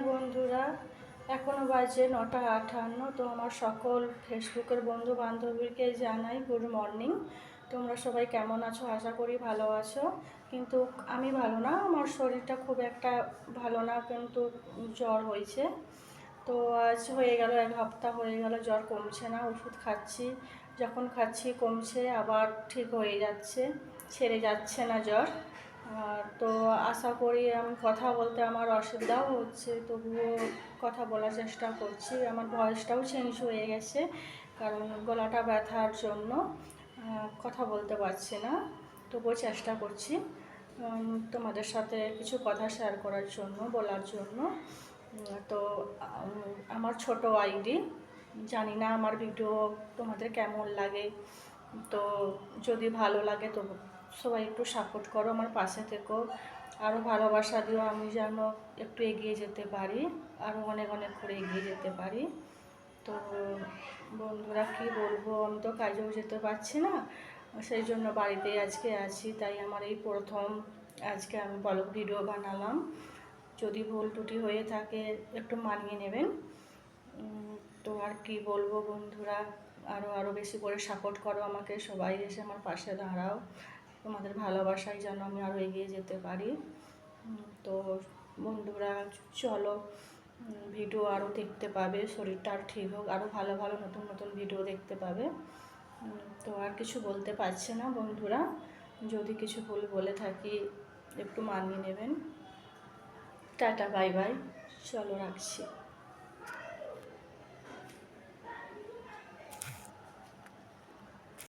বন্ধুরা, এখনও বাজে 9:58। তো আমার সকল ফেসবুকের বন্ধু বান্ধবীকে জানাই গুড মর্নিং। তোমরা সবাই কেমন আছো? আশা করি ভালো আছো। কিন্তু আমি ভালো না, আমার শরীরটা খুব একটা ভালো না, কিন্তু জ্বর হয়েছে। তো আজ হয়ে গেল 1 সপ্তাহ হয়ে গেল, জ্বর কমছে না। ওষুধ খাচ্ছি, যখন খাচ্ছি কমছে, আবার ঠিক হয়ে যাচ্ছে, ছেড়ে যাচ্ছে না জ্বর। তো আশা করি, আমি কথা বলতে আমার অসুবিধাও হচ্ছে, তবুও কথা বলার চেষ্টা করছি। আমার ভয়েসটাও চেঞ্জ হয়ে গেছে, কারণ গলাটা ব্যথার জন্য কথা বলতে পারছি না। তবুও চেষ্টা করছি তোমাদের সাথে কিছু কথা শেয়ার করার জন্য, বলার জন্য। তো আমার ছোট আইডি, জানি না আমার ভিডিও তোমাদের কেমন লাগে। তো যদি ভালো লাগে তো সবাই একটু সাপোর্ট করো, আমার পাশে থেকো, আরও ভালোবাসা দিও, আমি যেন একটু এগিয়ে যেতে পারি, আরও অনেক অনেক করে এগিয়ে যেতে পারি। তো বন্ধুরা, কি বলবো, আমি তো কাজেও যেতে পারছি না, সেই জন্য বাড়িতেই আজকে আছি। তাই আমার এই প্রথম আজকে আমি ব্লগ ভিডিও বানালাম। যদি ভুল ত্রুটি হয়ে থাকে একটু মানিয়ে নেবেন। তো আর কি বলবো বন্ধুরা, আরও বেশি করে সাপোর্ট করো আমাকে, সবাই এসে আমার পাশে দাঁড়াও। তোমাদের ভালোবাসায় যেন আমি আরও এগিয়ে যেতে পারি। তো বন্ধুরা, চলো, ভিডিও আরও দেখতে পাবে, শরীরটা আর ঠিক হোক, আরও ভালো ভালো নতুন নতুন ভিডিও দেখতে পাবে। তো আর কিছু বলতে পারছি না বন্ধুরা, যদি কিছু ভুল বলে থাকি একটু মানিয়ে নেবেন। টাটা, বাই বাই, চলো রাখছি।